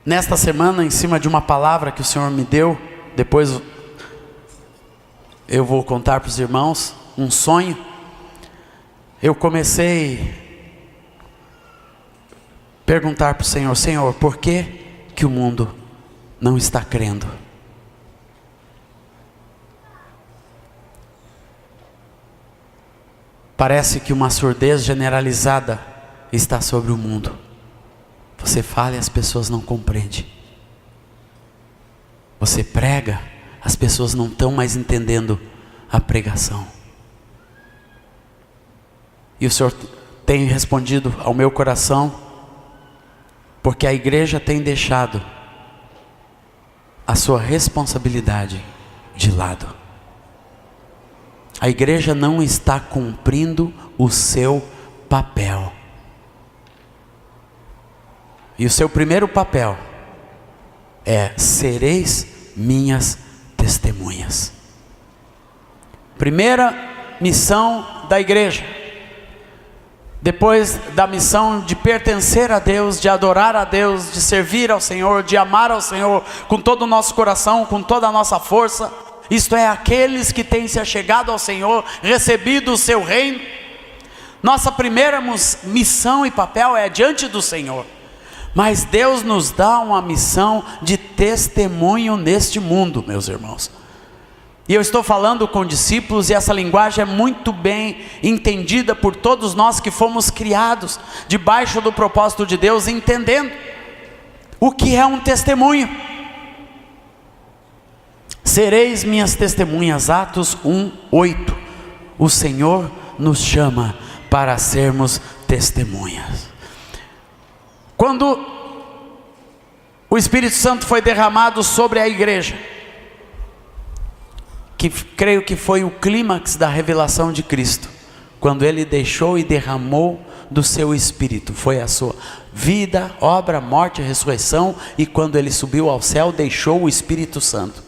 Nesta semana, em cima de uma palavra que o Senhor me deu, depois eu vou contar para os irmãos, um sonho. Eu comecei a perguntar para o Senhor: Senhor, por que que o mundo não está crendo? Parece que uma surdez generalizada está sobre o mundo. Você fala e as pessoas não compreendem. Você prega, as pessoas não estão mais entendendo a pregação. E o Senhor tem respondido ao meu coração, porque a igreja tem deixado a sua responsabilidade de lado. A igreja não está cumprindo o seu papel. E o seu primeiro papel é: sereis minhas testemunhas. Primeira missão da igreja, depois da missão de pertencer a Deus, de adorar a Deus, de servir ao Senhor, de amar ao Senhor com todo o nosso coração, com toda a nossa força, isto é, aqueles que têm se achegado ao Senhor, recebido o seu reino. Nossa primeira missão e papel é diante do Senhor. Mas Deus nos dá uma missão de testemunho neste mundo, meus irmãos. E eu estou falando com discípulos, e essa linguagem é muito bem entendida por todos nós que fomos criados debaixo do propósito de Deus, entendendo o que é um testemunho. Sereis minhas testemunhas, Atos 1:8. O Senhor nos chama para sermos testemunhas. Quando o Espírito Santo foi derramado sobre a igreja, que creio que foi o clímax da revelação de Cristo, quando Ele deixou e derramou do seu Espírito, foi a sua vida, obra, morte e ressurreição, e quando Ele subiu ao céu, deixou o Espírito Santo,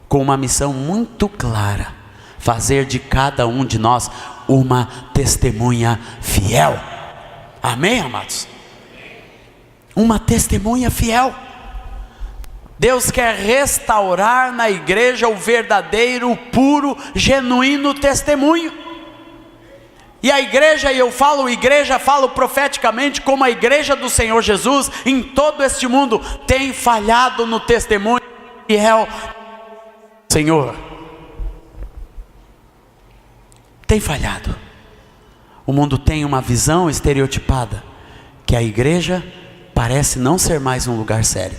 com uma missão muito clara: fazer de cada um de nós uma testemunha fiel. Amém, amados? Uma testemunha fiel. Deus quer restaurar na igreja o verdadeiro, o puro, genuíno testemunho. E a igreja, e eu falo igreja, falo profeticamente, como a igreja do Senhor Jesus, em todo este mundo, tem falhado no testemunho fiel. Senhor, tem falhado. O mundo tem uma visão estereotipada, que a igreja parece não ser mais um lugar sério,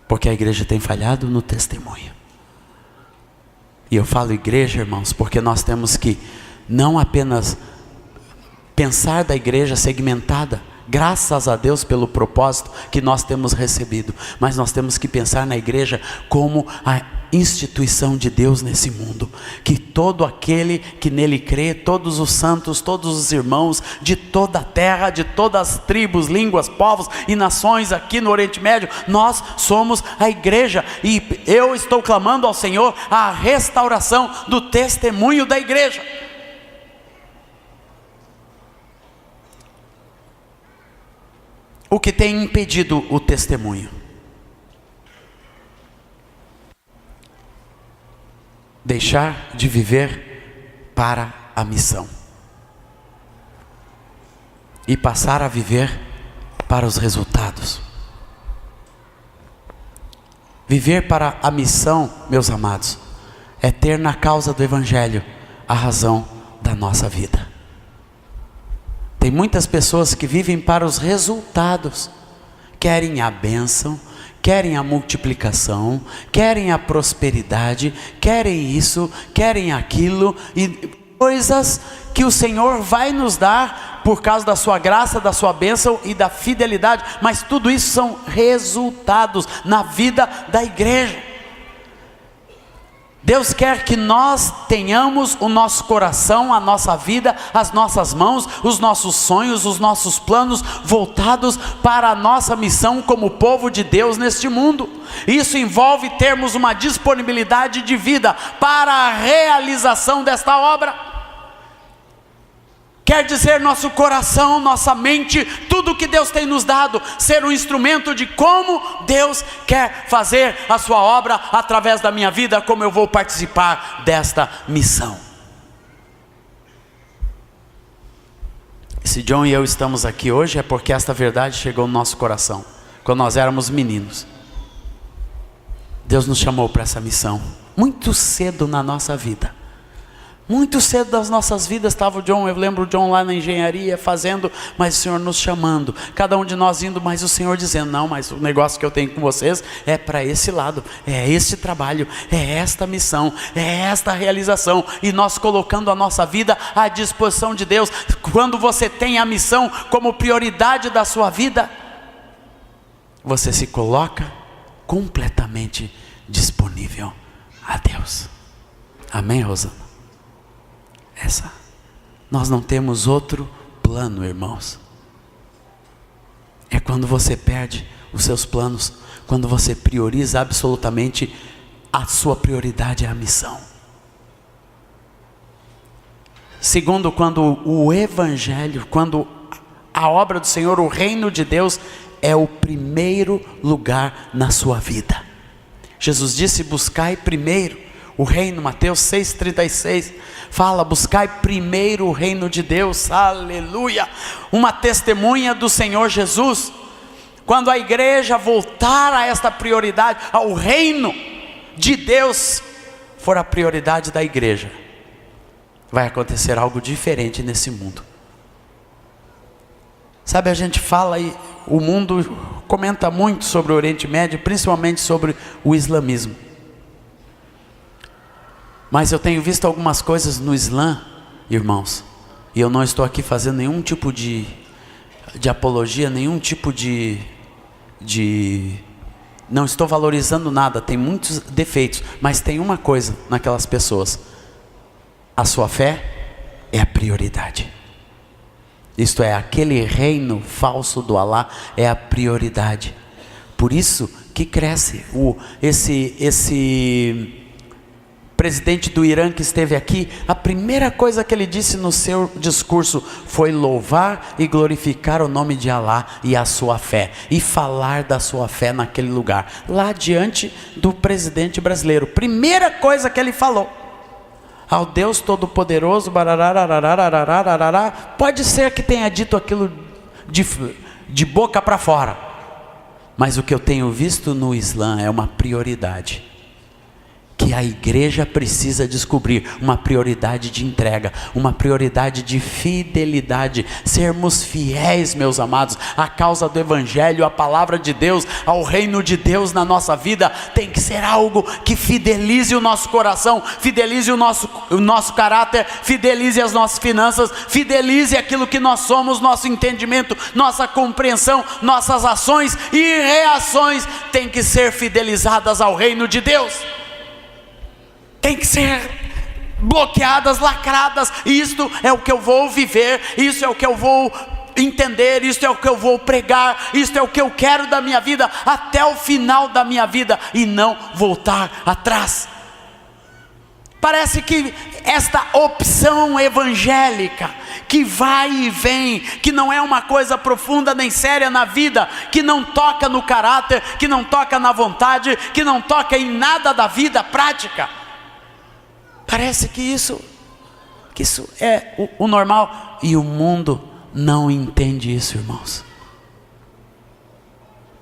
porque a igreja tem falhado no testemunho. E eu falo igreja, irmãos, porque nós temos que não apenas pensar da igreja segmentada, graças a Deus pelo propósito que nós temos recebido, mas nós temos que pensar na igreja como a instituição de Deus nesse mundo, que todo aquele que nele crê, todos os santos, todos os irmãos de toda a terra, de todas as tribos, línguas, povos e nações aqui no Oriente Médio, nós somos a igreja. E eu estou clamando ao Senhor a restauração do testemunho da igreja. O que tem impedido o testemunho? Deixar de viver para a missão e passar a viver para os resultados. Viver para a missão, meus amados, é ter na causa do Evangelho a razão da nossa vida. Tem muitas pessoas que vivem para os resultados, querem a bênção, querem a multiplicação, querem a prosperidade, querem isso, querem aquilo, e coisas que o Senhor vai nos dar por causa da sua graça, da sua bênção e da fidelidade, mas tudo isso são resultados na vida da igreja. Deus quer que nós tenhamos o nosso coração, a nossa vida, as nossas mãos, os nossos sonhos, os nossos planos voltados para a nossa missão como povo de Deus neste mundo. Isso envolve termos uma disponibilidade de vida para a realização desta obra. Quer dizer, nosso coração, nossa mente, tudo que Deus tem nos dado, ser um instrumento de como Deus quer fazer a sua obra através da minha vida, como eu vou participar desta missão. Se John e eu estamos aqui hoje é porque esta verdade chegou no nosso coração, quando nós éramos meninos. Deus nos chamou para essa missão, muito cedo na nossa vida. Muito cedo das nossas vidas estava o John, eu lembro o John lá na engenharia fazendo, mas o Senhor nos chamando, cada um de nós indo, mas o Senhor dizendo, não, mas o negócio que eu tenho com vocês é para esse lado, é este trabalho, é esta missão, é esta realização, e nós colocando a nossa vida à disposição de Deus. Quando você tem a missão como prioridade da sua vida, você se coloca completamente disponível a Deus. Amém, Rosana? Nós não temos outro plano, irmãos. É quando você perde os seus planos, quando você prioriza absolutamente, a sua prioridade é a missão. Segundo, quando o Evangelho, quando a obra do Senhor, o reino de Deus, é o primeiro lugar na sua vida. Jesus disse, buscai primeiro o reino. Mateus 6,36 fala, buscai primeiro o reino de Deus. Aleluia. Uma testemunha do Senhor Jesus. Quando a igreja voltar a esta prioridade, ao reino de Deus for a prioridade da igreja, vai acontecer algo diferente nesse mundo. Sabe, a gente fala e o mundo comenta muito sobre o Oriente Médio, principalmente sobre o islamismo. Mas eu tenho visto algumas coisas no Islã, irmãos, e eu não estou aqui fazendo nenhum tipo de apologia, nenhum tipo não estou valorizando nada, tem muitos defeitos, mas tem uma coisa naquelas pessoas: a sua fé é a prioridade. Isto é, aquele reino falso do Alá é a prioridade. Por isso que cresce esse presidente do Irã que esteve aqui, a primeira coisa que ele disse no seu discurso foi louvar e glorificar o nome de Alá e a sua fé, e falar da sua fé naquele lugar, lá diante do presidente brasileiro. Primeira coisa que ele falou: ao Deus Todo-Poderoso, pode ser que tenha dito aquilo de boca para fora, mas o que eu tenho visto no Islã é uma prioridade que a igreja precisa descobrir, uma prioridade de entrega, uma prioridade de fidelidade, sermos fiéis, meus amados, à causa do Evangelho, à palavra de Deus, ao reino de Deus na nossa vida. Tem que ser algo que fidelize o nosso coração, fidelize o nosso caráter, fidelize as nossas finanças, fidelize aquilo que nós somos, nosso entendimento, nossa compreensão, nossas ações e reações tem que ser fidelizadas ao reino de Deus. Tem que ser bloqueadas, lacradas. Isto é o que eu vou viver, isso é o que eu vou entender, isto é o que eu vou pregar, isto é o que eu quero da minha vida até o final da minha vida, e não voltar atrás. Parece que esta opção evangélica, que vai e vem, que não é uma coisa profunda nem séria na vida, que não toca no caráter, que não toca na vontade, que não toca em nada da vida prática, parece que isso é o normal, e o mundo não entende isso, irmãos.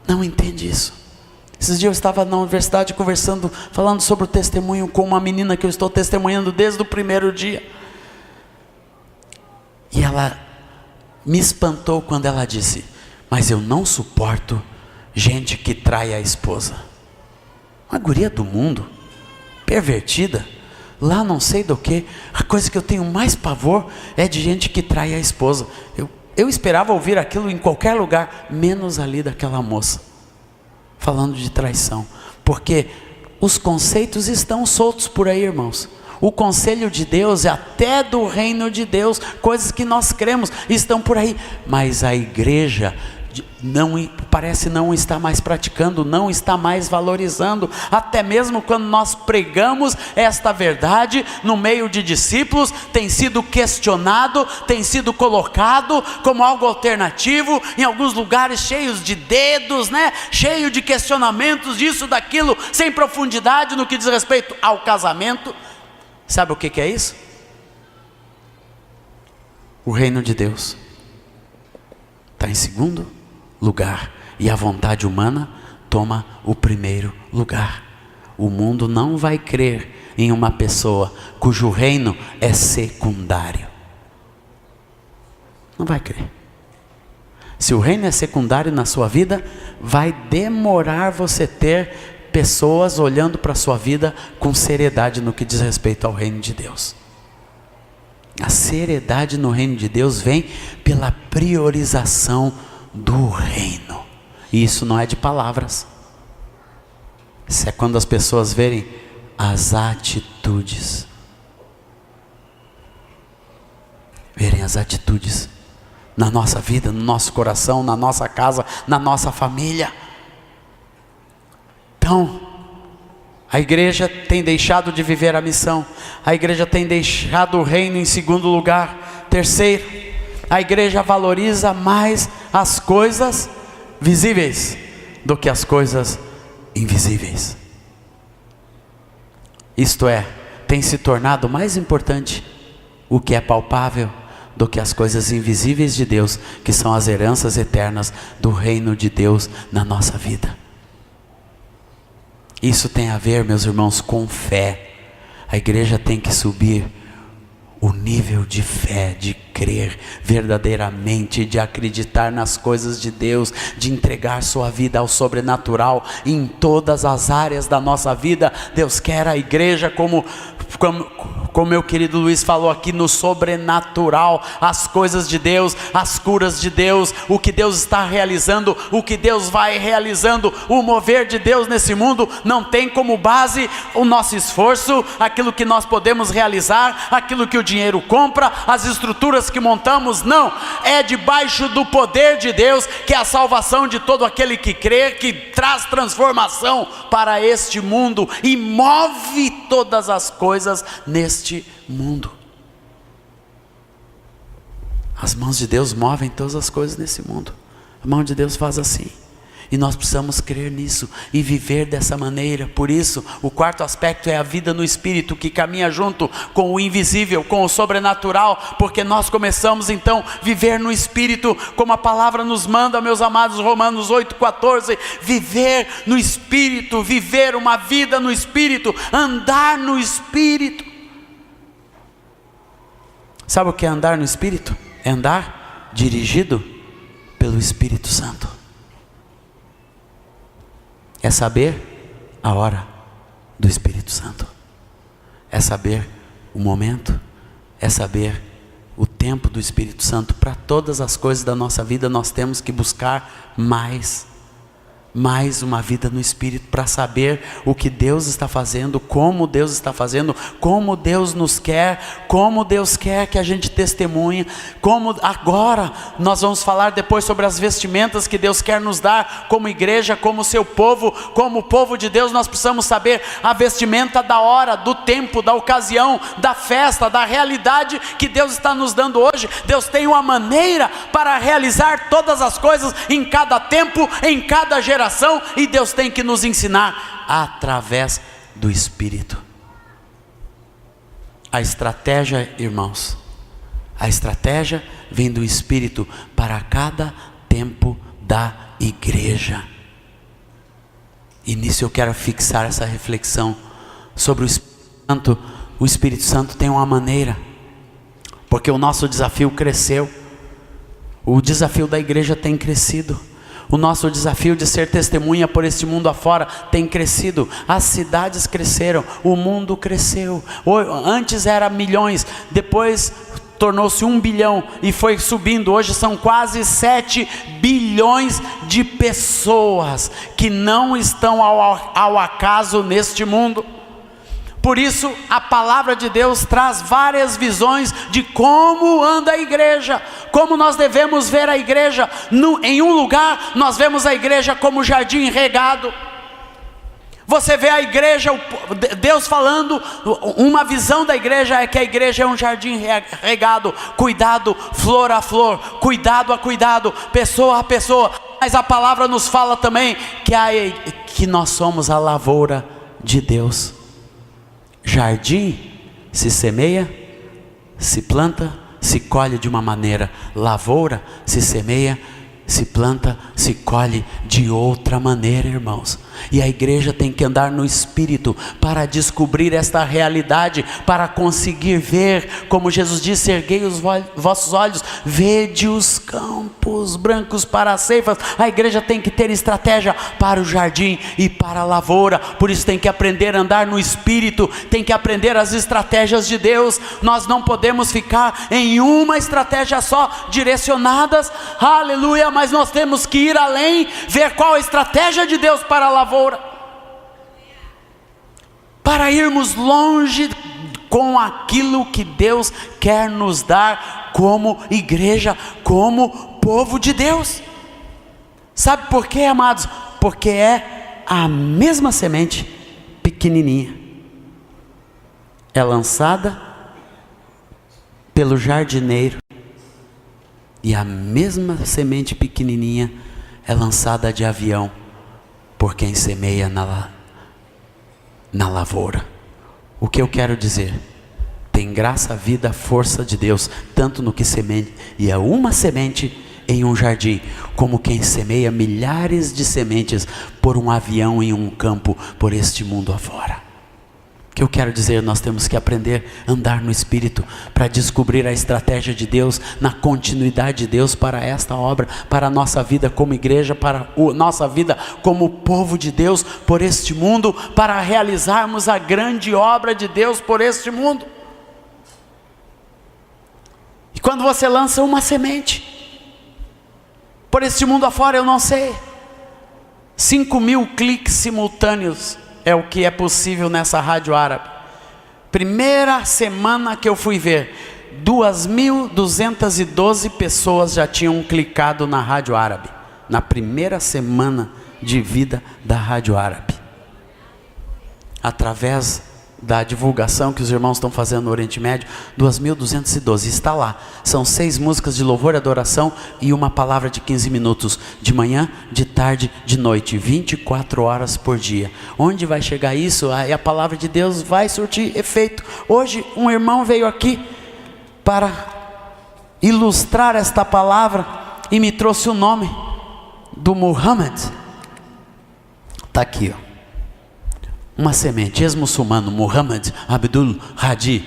Não entende isso. Esses dias eu estava na universidade conversando, falando sobre o testemunho com uma menina que eu estou testemunhando desde o primeiro dia. E ela me espantou quando ela disse: mas eu não suporto gente que trai a esposa. Uma guria do mundo, pervertida, lá não sei do que. A coisa que eu tenho mais pavor é de gente que trai a esposa. Eu esperava ouvir aquilo em qualquer lugar, menos ali daquela moça, falando de traição, porque os conceitos estão soltos por aí, irmãos. O conselho de Deus, até do reino de Deus, coisas que nós cremos, estão por aí, mas a igreja parece não estar mais praticando, não está mais valorizando. Até mesmo quando nós pregamos esta verdade no meio de discípulos, tem sido questionado, tem sido colocado como algo alternativo, em alguns lugares cheios de dedos, né? Cheio de questionamentos disso, daquilo, sem profundidade no que diz respeito ao casamento. Sabe o que é isso? O reino de Deus está em segundo lugar, e a vontade humana toma o primeiro lugar. O mundo não vai crer em uma pessoa cujo reino é secundário. Não vai crer. Se o reino é secundário na sua vida, vai demorar você ter pessoas olhando para a sua vida com seriedade no que diz respeito ao reino de Deus. A seriedade no reino de Deus vem pela priorização do reino. E isso não é de palavras. Isso é quando as pessoas verem as atitudes. Verem as atitudes na nossa vida, no nosso coração, na nossa casa, na nossa família. Então, a igreja tem deixado de viver a missão. A igreja tem deixado o reino em segundo lugar. Terceiro, a igreja valoriza mais as coisas visíveis do que as coisas invisíveis. Isto é, tem se tornado mais importante o que é palpável do que as coisas invisíveis de Deus, que são as heranças eternas do reino de Deus na nossa vida. Isso tem a ver, meus irmãos, com fé. A igreja tem que subir o nível de fé, de crer verdadeiramente, de acreditar nas coisas de Deus, de entregar sua vida ao sobrenatural em todas as áreas da nossa vida. Deus quer a igreja como meu querido Luiz falou aqui, no sobrenatural, as coisas de Deus, as curas de Deus, o que Deus está realizando, o que Deus vai realizando, o mover de Deus nesse mundo não tem como base o nosso esforço, aquilo que nós podemos realizar, aquilo que o dinheiro compra, as estruturas que montamos. Não, é debaixo do poder de Deus, que é a salvação de todo aquele que crê, que traz transformação para este mundo e move todas as coisas neste mundo. As mãos de Deus movem todas as coisas nesse mundo. A mão de Deus faz assim. E nós precisamos crer nisso e viver dessa maneira. Por isso, o quarto aspecto é a vida no Espírito, que caminha junto com o invisível, com o sobrenatural, porque nós começamos então a viver no Espírito, como a palavra nos manda, meus amados, Romanos 8,14, viver no Espírito, viver uma vida no Espírito, andar no Espírito. Sabe o que é andar no Espírito? É andar dirigido pelo Espírito Santo. É saber a hora do Espírito Santo. É saber o momento. É saber o tempo do Espírito Santo. Para todas as coisas da nossa vida nós temos que buscar mais uma vida no Espírito, para saber o que Deus está fazendo, como Deus está fazendo, como Deus nos quer, como Deus quer que a gente testemunhe, como agora nós vamos falar depois sobre as vestimentas que Deus quer nos dar como igreja, como seu povo, como povo de Deus. Nós precisamos saber a vestimenta da hora, do tempo, da ocasião, da festa, da realidade que Deus está nos dando hoje. Deus tem uma maneira para realizar todas as coisas em cada tempo, em cada geração, e Deus tem que nos ensinar através do Espírito. A estratégia, irmãos, a estratégia vem do Espírito para cada tempo da igreja. E nisso eu quero fixar essa reflexão sobre o Espírito Santo. O Espírito Santo tem uma maneira, porque o nosso desafio cresceu, o desafio da igreja tem crescido. O nosso desafio de ser testemunha por este mundo afora tem crescido. As cidades cresceram, o mundo cresceu. Antes era milhões, depois tornou-se 1 bilhão e foi subindo. Hoje são quase 7 bilhões de pessoas que não estão ao acaso neste mundo. Por isso a palavra de Deus traz várias visões de como anda a igreja, como nós devemos ver a igreja. Em um lugar nós vemos a igreja como jardim regado. Você vê a igreja, Deus falando, uma visão da igreja é que a igreja é um jardim regado, cuidado flor a flor, cuidado a cuidado, pessoa a pessoa. Mas a palavra nos fala também que nós somos a lavoura de Deus. Jardim se semeia, se planta, se colhe de uma maneira. Lavoura se semeia, se planta, se colhe de outra maneira, irmãos. E a igreja tem que andar no Espírito para descobrir esta realidade, para conseguir ver, como Jesus disse: erguei os vossos olhos, vede os campos brancos para as ceifas. A igreja tem que ter estratégia para o jardim e para a lavoura. Por isso tem que aprender a andar no Espírito, tem que aprender as estratégias de Deus. Nós não podemos ficar em uma estratégia só, direcionadas, aleluia, mas nós temos que ir além, ver qual a estratégia de Deus para a lavoura, para irmos longe com aquilo que Deus quer nos dar como igreja, como povo de Deus. Sabe por quê, amados? Porque é a mesma semente pequenininha, é lançada pelo jardineiro, e a mesma semente pequenininha é lançada de avião por quem semeia na lavoura. O que eu quero dizer? Tem graça, vida, força de Deus, tanto no que semeia uma semente em um jardim, como quem semeia milhares de sementes por um avião em um campo, por este mundo afora. O que eu quero dizer? Nós temos que aprender a andar no Espírito, para descobrir a estratégia de Deus, na continuidade de Deus para esta obra, para a nossa vida como igreja, para a nossa vida como povo de Deus por este mundo, para realizarmos a grande obra de Deus por este mundo. E quando você lança uma semente por este mundo afora, eu não sei, 5.000 cliques simultâneos é o que é possível nessa rádio árabe. Primeira semana que eu fui ver, 2.212 pessoas já tinham clicado na rádio árabe, na primeira semana de vida da rádio árabe, através da divulgação que os irmãos estão fazendo no Oriente Médio. 2.212, está lá, são 6 músicas de louvor e adoração e uma palavra de 15 minutos, de manhã, de tarde, de noite, 24 horas por dia. Onde vai chegar isso? Aí a palavra de Deus vai surtir efeito. Hoje um irmão veio aqui para ilustrar esta palavra e me trouxe o nome do Muhammad. Está aqui, ó, uma semente, ex-muçulmano, Muhammad Abdul Hadi,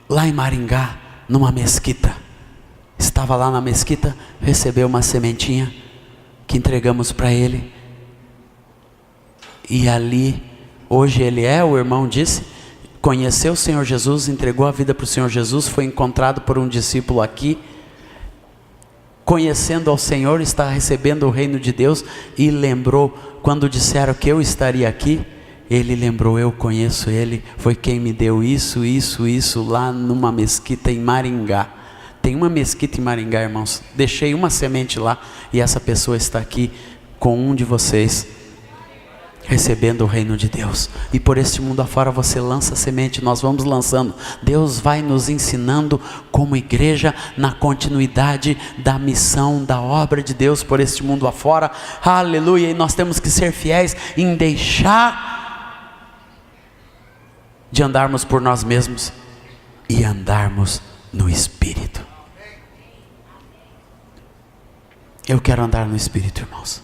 lá em Maringá, numa mesquita. Estava lá na mesquita, recebeu uma sementinha que entregamos para ele, e ali, hoje ele o irmão disse, conheceu o Senhor Jesus, entregou a vida para o Senhor Jesus, foi encontrado por um discípulo aqui, conhecendo ao Senhor, está recebendo o reino de Deus, e lembrou, quando disseram que eu estaria aqui, ele lembrou: eu conheço ele, foi quem me deu isso, lá numa mesquita em Maringá. Tem uma mesquita em Maringá, irmãos, deixei uma semente lá, e essa pessoa está aqui com um de vocês, recebendo o reino de Deus. E por este mundo afora você lança semente, nós vamos lançando, Deus vai nos ensinando como igreja, na continuidade da missão, da obra de Deus por este mundo afora, aleluia. E nós temos que ser fiéis em deixar de andarmos por nós mesmos e andarmos no Espírito. Eu quero andar no Espírito, irmãos.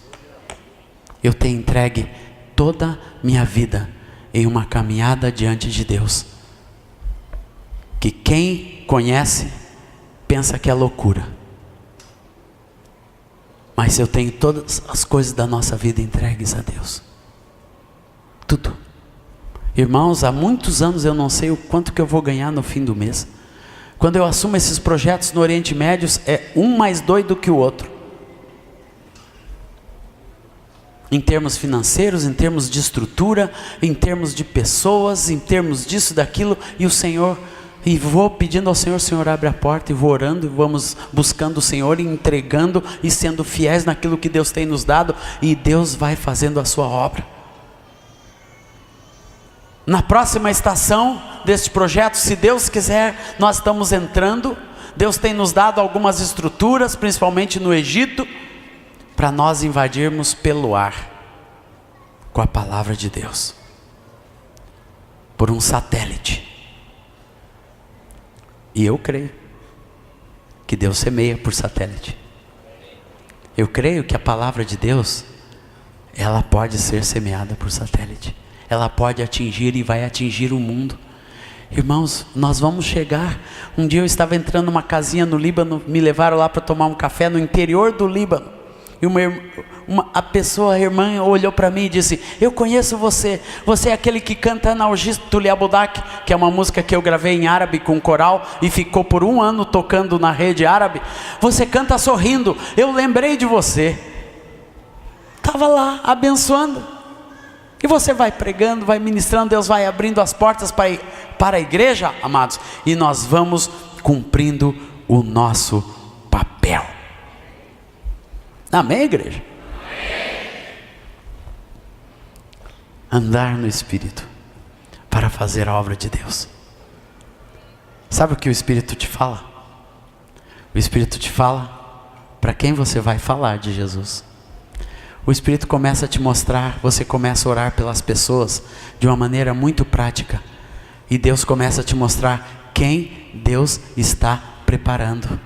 Eu tenho entregue toda minha vida em uma caminhada diante de Deus, que quem conhece pensa que é loucura, mas eu tenho todas as coisas da nossa vida entregues a Deus, tudo. Irmãos, há muitos anos eu não sei o quanto que eu vou ganhar no fim do mês. Quando eu assumo esses projetos no Oriente Médio, é um mais doido que o outro. em termos financeiros, em termos de estrutura, em termos de pessoas, em termos disso, daquilo, e o Senhor, e vou pedindo ao Senhor, Senhor abre a porta, e vou orando, e vamos buscando o Senhor, e entregando, e sendo fiéis naquilo que Deus tem nos dado, e Deus vai fazendo a sua obra. Na próxima estação deste projeto, se Deus quiser, nós estamos entrando. Deus tem nos dado algumas estruturas, principalmente no Egito, para nós invadirmos pelo ar, com a palavra de Deus, por um satélite. E eu creio que Deus semeia por satélite. Eu creio que a palavra de Deus, ela pode ser semeada por satélite. Ela pode atingir e vai atingir o mundo. Irmãos, nós vamos chegar. Um dia eu estava entrando numa casinha no Líbano, me levaram lá para tomar um café no interior do Líbano. E a irmã olhou para mim e disse: eu conheço você, você é aquele que canta Analgisto Liabudak, que é uma música que eu gravei em árabe com coral e ficou por 1 ano tocando na rede árabe. Você canta sorrindo, eu lembrei de você. Estava lá abençoando. E você vai pregando, vai ministrando, Deus vai abrindo as portas para a igreja, amados, e nós vamos cumprindo o nosso papel. Amém, igreja? Amém. Andar no Espírito para fazer a obra de Deus. Sabe o que o Espírito te fala? O Espírito te fala para quem você vai falar de Jesus. O Espírito começa a te mostrar, você começa a orar pelas pessoas de uma maneira muito prática. E Deus começa a te mostrar quem Deus está preparando.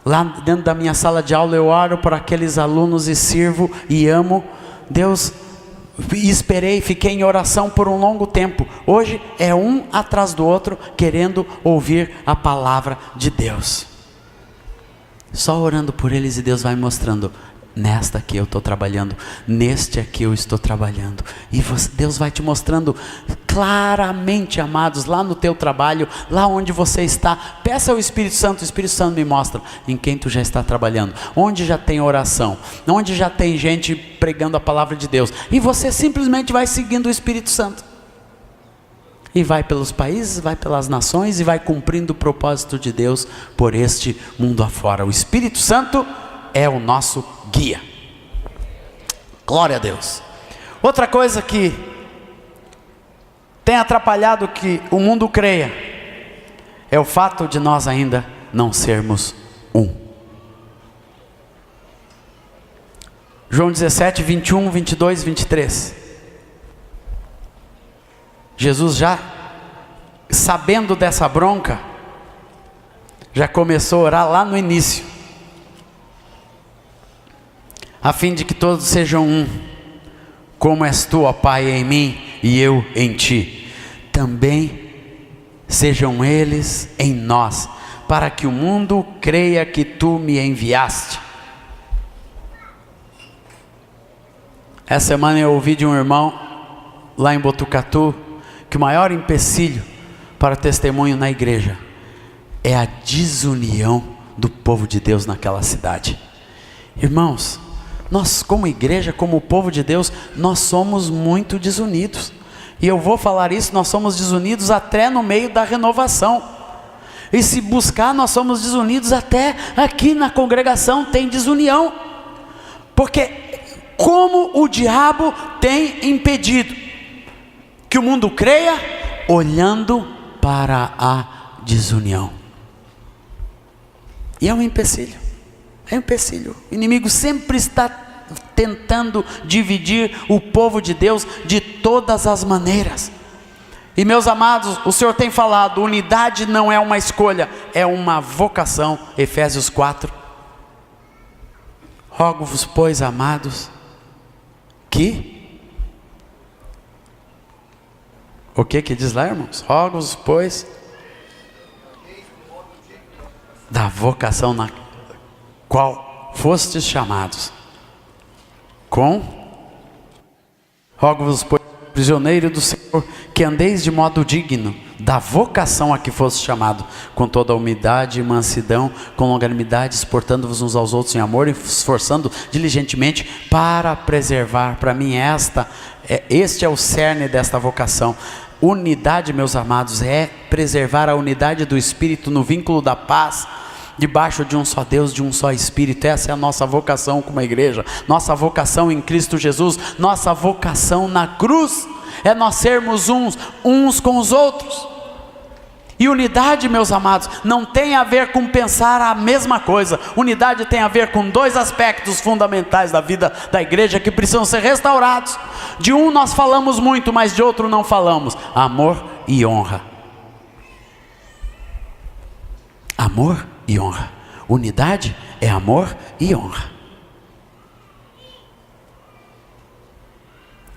Lá dentro da minha sala de aula eu oro por aqueles alunos e sirvo e amo. Deus, esperei, fiquei em oração por um longo tempo. Hoje é um atrás do outro querendo ouvir a palavra de Deus. Só orando por eles e Deus vai mostrando: nesta aqui eu estou trabalhando, neste aqui eu estou trabalhando. E Deus vai te mostrando claramente, amados, lá no teu trabalho, lá onde você está. Peça ao Espírito Santo, o Espírito Santo me mostra em quem tu já está trabalhando, onde já tem oração, onde já tem gente pregando a palavra de Deus. E você simplesmente vai seguindo o Espírito Santo. E vai pelos países, vai pelas nações e vai cumprindo o propósito de Deus por este mundo afora. O Espírito Santo é o nosso guia. Glória a Deus. Outra coisa que tem atrapalhado que o mundo creia é o fato de nós ainda não sermos um. João 17, 21, 22, 23. Jesus, já sabendo dessa bronca, já começou a orar lá no início, a fim de que todos sejam um, como és tu, ó Pai, em mim e eu em ti. Também sejam eles em nós, para que o mundo creia que tu me enviaste. Essa semana eu ouvi de um irmão lá em Botucatu que o maior empecilho para o testemunho na igreja é a desunião do povo de Deus naquela cidade. Irmãos, nós como igreja, como povo de Deus, nós somos muito desunidos. E eu vou falar isso, nós somos desunidos até no meio da renovação. E se buscar, nós somos desunidos até aqui na congregação, tem desunião. Porque como o diabo tem impedido que o mundo creia, olhando para a desunião. E é um empecilho. É um empecilho. O inimigo sempre está tentando dividir o povo de Deus de todas as maneiras. E meus amados, o Senhor tem falado, unidade não é uma escolha, é uma vocação. Efésios 4. Rogo-vos, pois, amados, que... O que diz lá, irmãos? Rogo-vos, pois, da vocação na qual fostes chamados, rogo-vos, pois, prisioneiro do Senhor, que andeis de modo digno da vocação a que fosse chamado, com toda a humildade e mansidão, com longanimidade, exortando-vos uns aos outros em amor, e esforçando diligentemente para preservar. Para mim este é o cerne desta vocação. Unidade, meus amados, é preservar a unidade do Espírito no vínculo da paz, debaixo de um só Deus, de um só Espírito. Essa é a nossa vocação como igreja, nossa vocação em Cristo Jesus, nossa vocação na cruz, é nós sermos uns com os outros. E unidade, meus amados, não tem a ver com pensar a mesma coisa. Unidade tem a ver com dois aspectos fundamentais da vida da igreja que precisam ser restaurados. De um nós falamos muito, mas de outro não falamos: amor e honra. Amor e honra. Unidade é amor e honra.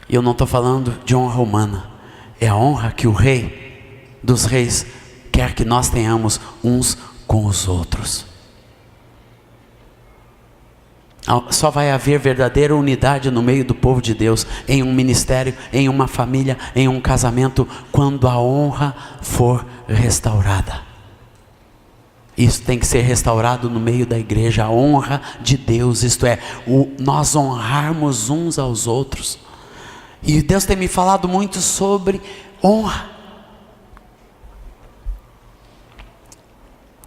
E eu não estou falando de honra humana, é a honra que o Rei dos Reis quer que nós tenhamos uns com os outros. Só vai haver verdadeira unidade no meio do povo de Deus, em um ministério, em uma família, em um casamento, quando a honra for restaurada. Isso tem que ser restaurado no meio da igreja, a honra de Deus, isto é, nós honrarmos uns aos outros. E Deus tem me falado muito sobre honra.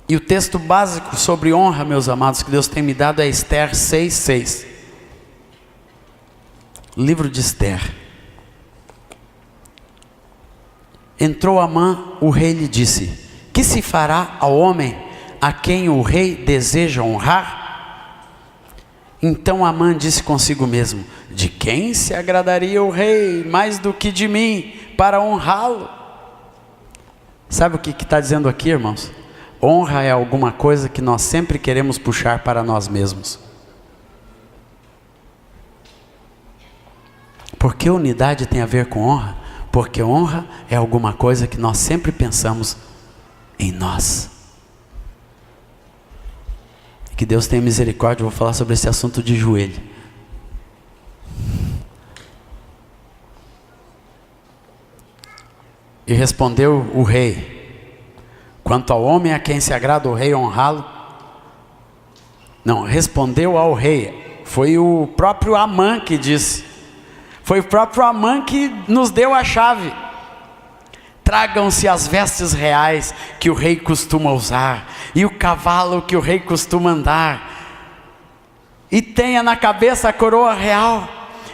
E o texto básico sobre honra, meus amados, que Deus tem me dado é Esther 6:6. Livro de Esther. Entrou Amã, o rei lhe disse: que se fará ao homem a quem o rei deseja honrar? Então Amã disse consigo mesmo: de quem se agradaria o rei mais do que de mim para honrá-lo? Sabe o que está dizendo aqui, irmãos? Honra é alguma coisa que nós sempre queremos puxar para nós mesmos. Por que unidade tem a ver com honra? Porque honra é alguma coisa que nós sempre pensamos em nós. Que Deus tenha misericórdia, eu vou falar sobre esse assunto de joelho. E respondeu o rei: quanto ao homem a quem se agrada o rei honrá-lo. Não, respondeu ao rei. Foi o próprio Amã que disse. Foi o próprio Amã que nos deu a chave. Tragam-se as vestes reais que o rei costuma usar, e o cavalo que o rei costuma andar, e tenha na cabeça a coroa real.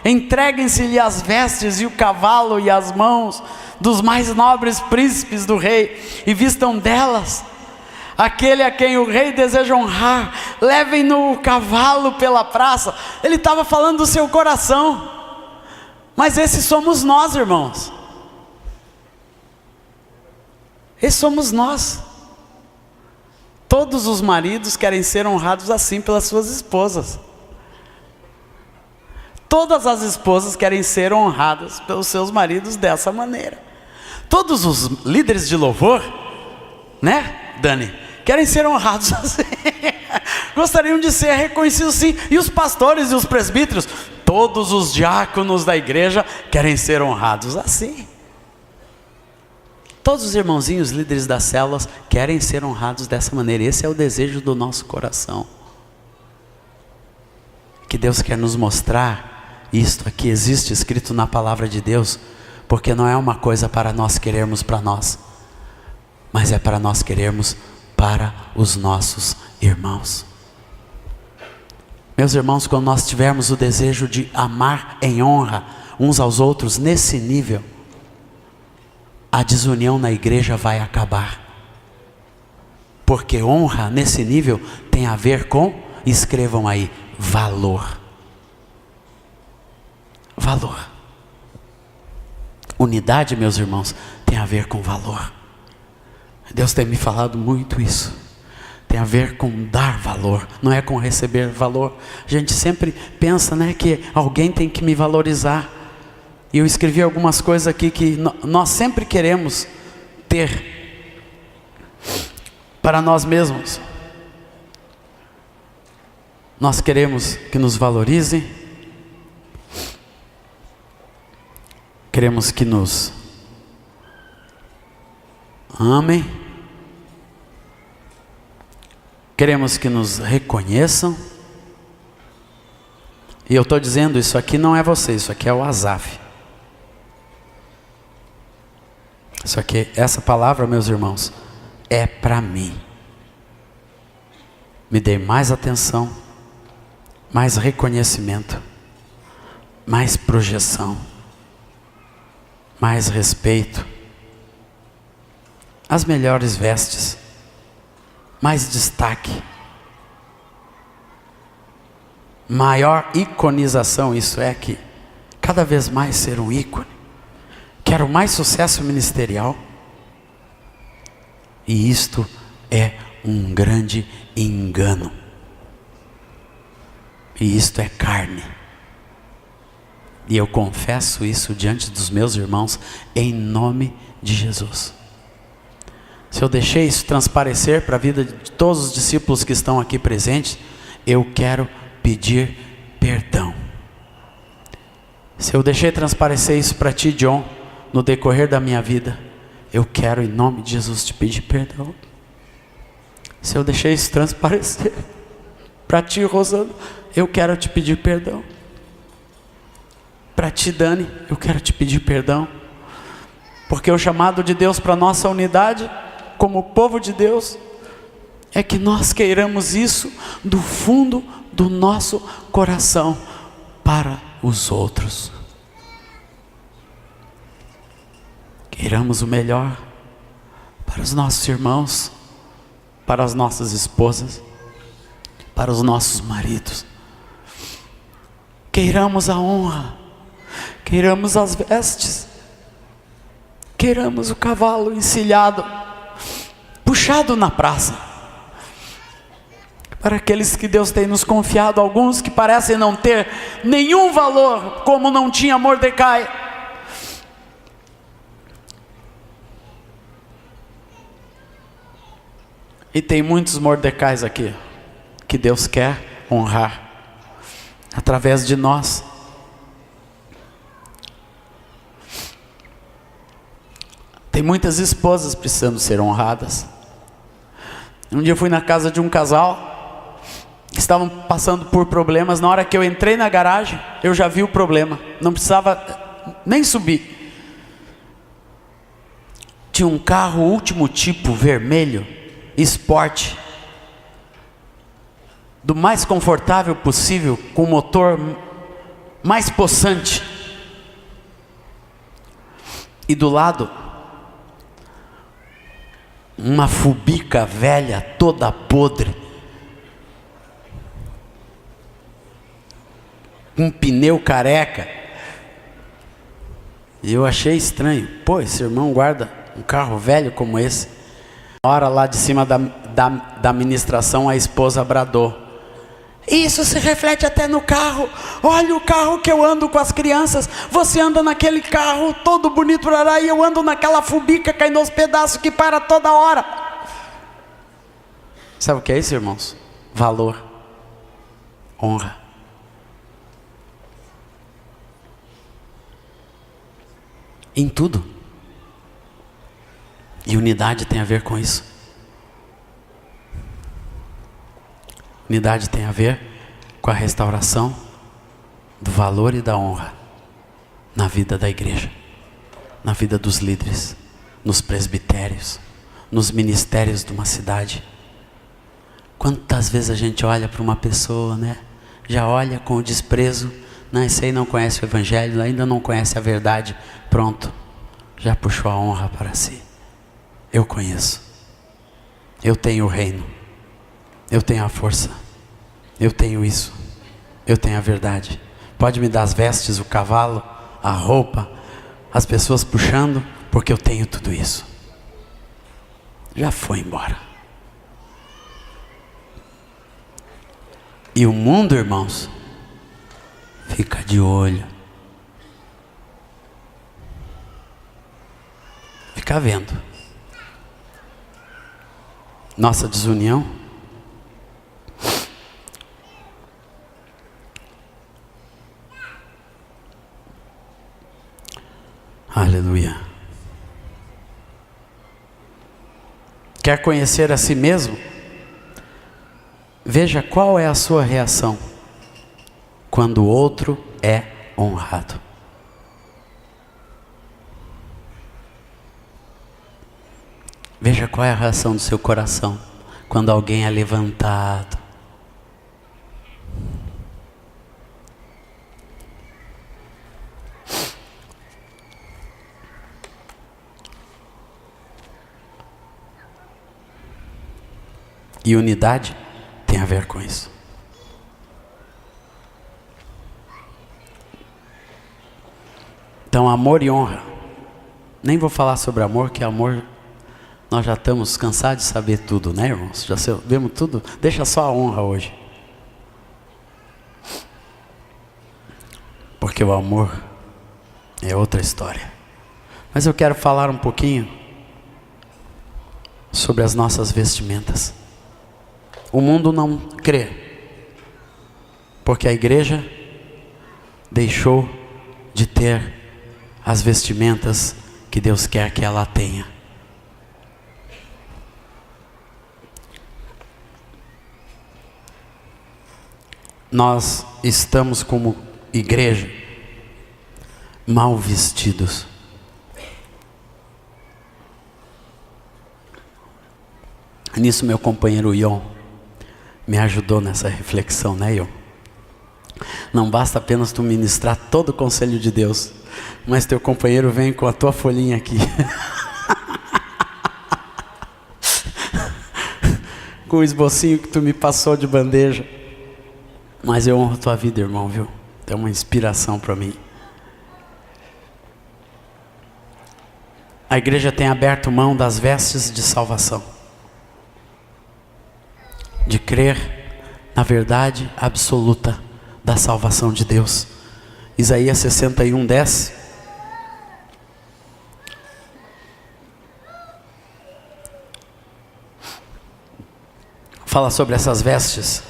Entreguem-se-lhe as vestes e o cavalo e as mãos dos mais nobres príncipes do rei, e vistam delas aquele a quem o rei deseja honrar. Levem-no o cavalo pela praça. Ele estava falando do seu coração, mas esses somos nós, irmãos. Esses somos nós. Todos os maridos querem ser honrados assim pelas suas esposas. Todas as esposas querem ser honradas pelos seus maridos dessa maneira. Todos os líderes de louvor, né, Dani, querem ser honrados assim. Gostariam de ser reconhecidos assim. E os pastores e os presbíteros, todos os diáconos da igreja querem ser honrados assim. Todos os irmãozinhos líderes das células querem ser honrados dessa maneira. Esse é o desejo do nosso coração. Que Deus quer nos mostrar isto aqui, existe escrito na palavra de Deus, porque não é uma coisa para nós querermos para nós, mas é para nós querermos para os nossos irmãos. Meus irmãos, quando nós tivermos o desejo de amar em honra uns aos outros nesse nível, a desunião na igreja vai acabar. Porque honra nesse nível tem a ver com, escrevam aí, valor. Valor. Unidade, meus irmãos, tem a ver com valor. Deus tem me falado muito isso. Tem a ver com dar valor, não é com receber valor. A gente sempre pensa, né, que alguém tem que me valorizar. E eu escrevi algumas coisas aqui que nós sempre queremos ter para nós mesmos. Nós queremos que nos valorizem, queremos que nos amem. Queremos que nos reconheçam. E eu estou dizendo, isso aqui não é você, isso aqui é o Asaf. Isso aqui, essa palavra, meus irmãos, é para mim. Me dê mais atenção, mais reconhecimento, mais projeção, mais respeito, as melhores vestes, mais destaque, maior iconização. Isso é que cada vez mais ser um ícone. Quero mais sucesso ministerial. E isto é um grande engano. E isto é carne. E eu confesso isso diante dos meus irmãos, em nome de Jesus. Se eu deixei isso transparecer para a vida de todos os discípulos que estão aqui presentes, eu quero pedir perdão. Se eu deixei transparecer isso para ti, John, no decorrer da minha vida, eu quero em nome de Jesus te pedir perdão. Se eu deixei isso transparecer para ti, Rosana, eu quero te pedir perdão. Para ti, Dani, eu quero te pedir perdão. Porque o chamado de Deus para a nossa unidade, como povo de Deus, é que nós queiramos isso do fundo do nosso coração para os outros. Queiramos o melhor para os nossos irmãos, para as nossas esposas, para os nossos maridos. Queiramos a honra, queiramos as vestes, queiramos o cavalo encilhado, puxado na praça. Para aqueles que Deus tem nos confiado, alguns que parecem não ter nenhum valor, como não tinha Mordecai. E tem muitos Mordecais aqui, que Deus quer honrar, através de nós. Tem muitas esposas precisando ser honradas. Um dia eu fui na casa de um casal, que estavam passando por problemas. Na hora que eu entrei na garagem, eu já vi o problema, não precisava nem subir. Tinha um carro último tipo, vermelho, esporte, do mais confortável possível, com motor mais possante. E do lado, uma Fubica velha, toda podre, um pneu careca. E eu achei estranho. Pô, esse irmão guarda um carro velho como esse. Na hora lá de cima da ministração, a esposa bradou: isso se reflete até no carro. Olha o carro que eu ando com as crianças. Você anda naquele carro todo bonito, e eu ando naquela Fubica caindo aos pedaços que para toda hora. Sabe o que é isso, irmãos? Valor, honra. Em tudo. E unidade tem a ver com isso. Unidade tem a ver com a restauração do valor e da honra na vida da igreja, na vida dos líderes, nos presbitérios, nos ministérios de uma cidade. Quantas vezes a gente olha para uma pessoa, né? Já olha com o desprezo. Não, esse aí não conhece o evangelho, ainda não conhece a verdade. Pronto, já puxou a honra para si. Eu conheço, eu tenho o reino, eu tenho a força, eu tenho isso, eu tenho a verdade. Pode me dar as vestes, o cavalo, a roupa, as pessoas puxando, porque eu tenho tudo isso. Já foi embora. E o mundo, irmãos, fica de olho, fica vendo nossa desunião. Aleluia. Quer conhecer a si mesmo? Veja qual é a sua reação quando o outro é honrado. Veja qual é a reação do seu coração quando alguém é levantado. E unidade tem a ver com isso. Então, amor e honra. Nem vou falar sobre amor, que amor nós já estamos cansados de saber tudo, né, irmãos? Já sabemos tudo. Deixa só a honra hoje. Porque o amor é outra história. Mas eu quero falar um pouquinho sobre as nossas vestimentas. O mundo não crê, porque a igreja deixou de ter as vestimentas que Deus quer que ela tenha. Nós estamos como igreja mal vestidos. Nisso meu companheiro Ion me ajudou nessa reflexão, né, Ion? Não basta apenas tu ministrar todo o conselho de Deus, mas teu companheiro vem com a tua folhinha aqui. Com o esbocinho que tu me passou de bandeja. Mas eu honro tua vida, irmão, viu? É uma inspiração para mim. A igreja tem aberto mão das vestes de salvação, de crer na verdade absoluta da salvação de Deus. Isaías 61:10. Fala sobre essas vestes.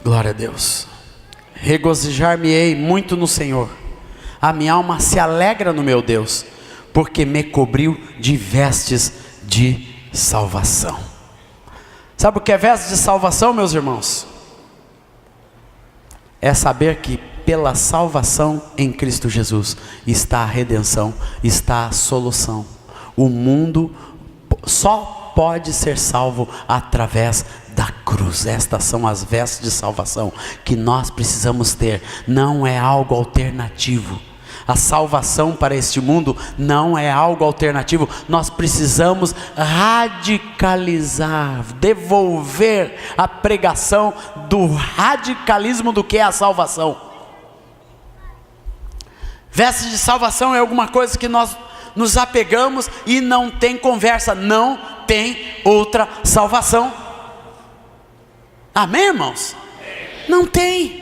Glória a Deus. Regozijar-me-ei muito no Senhor. A minha alma se alegra no meu Deus, porque me cobriu de vestes de salvação. Sabe o que é vestes de salvação, meus irmãos? É saber que pela salvação em Cristo Jesus está a redenção, está a solução. O mundo só pode ser salvo através da cruz. Estas são as vestes de salvação que nós precisamos ter. Não é algo alternativo. A salvação para este mundo não é algo alternativo. Nós precisamos radicalizar, devolver a pregação do radicalismo do que é a salvação. Vestes de salvação é alguma coisa que nós nos apegamos e não tem conversa, não tem outra salvação. Amém, irmãos? Não tem.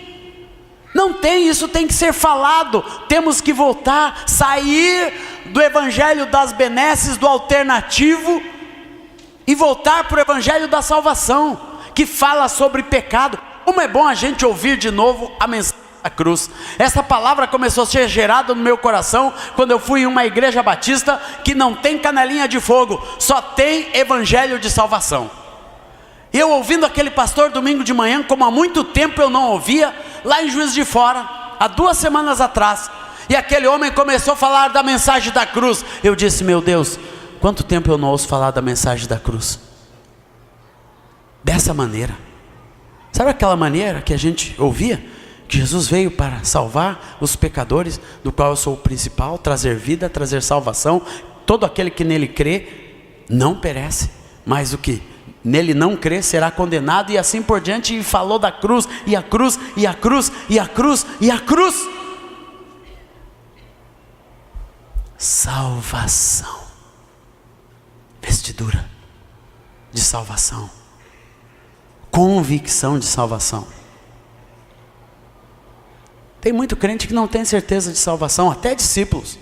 Não tem, isso tem que ser falado. Temos que voltar, sair do evangelho das benesses, do alternativo, e voltar para o evangelho da salvação, que fala sobre pecado. Como é bom a gente ouvir de novo a mensagem da cruz. Essa palavra começou a ser gerada no meu coração quando eu fui em uma igreja batista que não tem canelinha de fogo, só tem evangelho de salvação. Eu ouvindo aquele pastor domingo de manhã, como há muito tempo eu não ouvia, lá em Juiz de Fora, há 2 semanas atrás, e aquele homem começou a falar da mensagem da cruz. Eu disse, meu Deus, quanto tempo eu não ouço falar da mensagem da cruz? Dessa maneira. Sabe aquela maneira que a gente ouvia? Que Jesus veio para salvar os pecadores, do qual eu sou o principal, trazer vida, trazer salvação. Todo aquele que nele crê, não perece, mas o que nele não crê será condenado, e assim por diante. E falou da cruz, e a cruz, e a cruz, e a cruz, e a cruz. Salvação, vestidura de salvação, convicção de salvação. Tem muito crente que não tem certeza de salvação, até discípulos.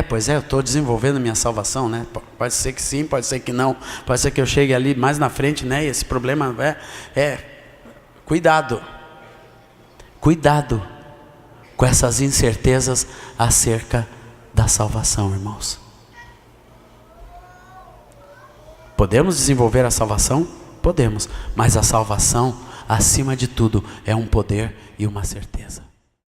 Pois é, eu estou desenvolvendo minha salvação, né? Pode ser que sim, pode ser que não. Pode ser que eu chegue ali mais na frente, né? E esse problema cuidado. Cuidado com essas incertezas acerca da salvação, irmãos. Podemos desenvolver a salvação? Podemos, mas a salvação, acima de tudo, é um poder e uma certeza.